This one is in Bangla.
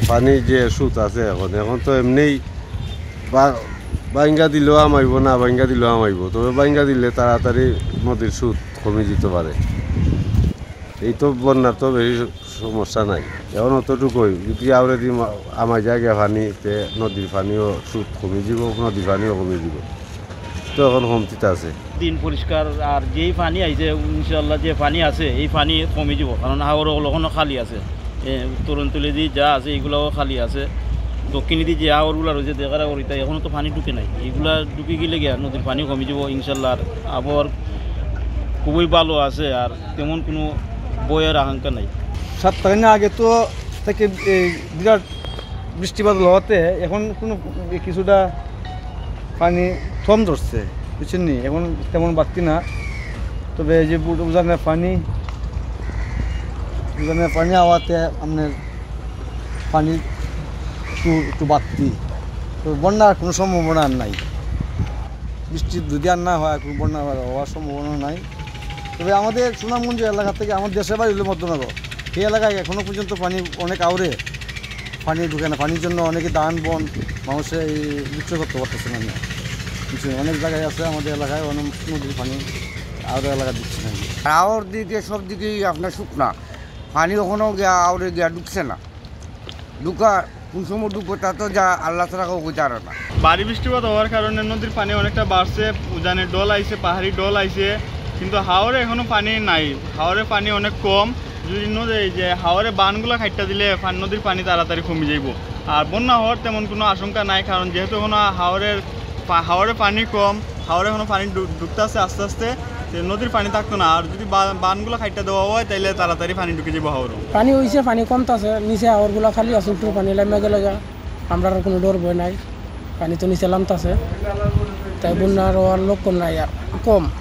পানির যে সুত আছে এখন এখন তো এমনিই বাইঙ্গা দিলেও আমাইব না বাইঙ্গা দিলেও আমাইব, তবে বাইঙ্গা দিলে তাড়াতাড়ি নদীর সুত কমে যেতে পারে। এই তো বন্যার তো বেশি সমস্যা নাই, এখন অতটুকুই যদি আউরে দি আমার জায়গায় পানিতে নদীর পানিও সুত কমে যাব, নদীর পানিও কমে যাব, তো এখন কমতিতে আছে। দিন পরিষ্কার আর যেই পানি আইছে ইনশাল্লাহ যে পানি আছে এই পানি কমে যাব, কারণ হাওরগুলো খালি আছে, তরুণতলি দিয়ে যা আছে এইগুলাও খালি আছে। দক্ষিণে দিয়ে যে হাওরগুলো রয়েছে দেখারা করিতা এখনও তো পানি ঢুকে নাই, এইগুলা ঢুকে গেলে গিয়া নদীর পানি কমে যাব ইনশাল্লাহ। আর আবহাওয়ার খুবই ভালো আছে, আর তেমন কোনো বইয়ের আশঙ্কা নাই। 7 দিন আগে তো থেকে বিরাট বৃষ্টিপাত হওয়াতে এখন কোনো কিছুটা পানি থম ধরছে, বুঝছেন নি, এখন তেমন বাড়তি না। তবে এই যে উজানের পানি হওয়াতে আপনার পানি একটু বাড়তি, তো বন্যার কোনো সম্ভাবনা আর নাই। বৃষ্টি যদি আর না হয় কোনো বন্যা হওয়ার সম্ভাবনা নাই। তবে আমাদের সুনামগঞ্জ এলাকা থেকে আমার দেশের বাড়ি হলো মধ্যনগর, এই এলাকায় এখনও পর্যন্ত পানি অনেক আউরে পানি ঢুকে না। পানির জন্য অনেকে দান বন মানুষে এই বিক্রয় করতে পারতেছে না। কিছু অনেক জায়গায় আছে আমাদের এলাকায় অনেক নদীর পানি আউরে এলাকা দিচ্ছে না। আওয়ার দিকে সব দিকেই আপনার শুকনা পানি, ওখানেও গিয়া আউরে গিয়া ঢুকছে না। ঢুকা কোন সময় ঢুকবো তা তো যা আল্লাহ ছাড়া কেউ জানে না। ভারী বৃষ্টিপাত হওয়ার কারণে নদীর পানি অনেকটা বাড়ছে, উজানের ডল আইছে, পাহাড়ি ডল আইছে, কিন্তু হাওরে এখনো পানি নাই। হাওরে পানি অনেক কম। যদি যে হাওরে বানগুলো খাইটা দিলে নদীর পানি তাড়াতাড়ি কমে যাইব। আর বন্যা হওয়ার তেমন কোনো আশঙ্কা নাই, কারণ যেহেতু এখনো হাওরে পানি কম, হাওরে এখনো পানি ঢুকতে আসছে আস্তে আস্তে, নদীর পানি থাকতো না। আর যদি বানগুলো খাইটা দেওয়া হয় তাহলে তাড়াতাড়ি পানি ঢুকে যাবো হাওরও। পানি হয়েছে, পানি কমতেছে, নিচে হাওরগুলো খালি আছে, একটু পানি লামে গেলে আমরা আর কোনো ডর ভয় নাই। পানি তো নিচে নামতেছে, তাই বন্যার হওয়ার লক্ষণ নাই, আর কম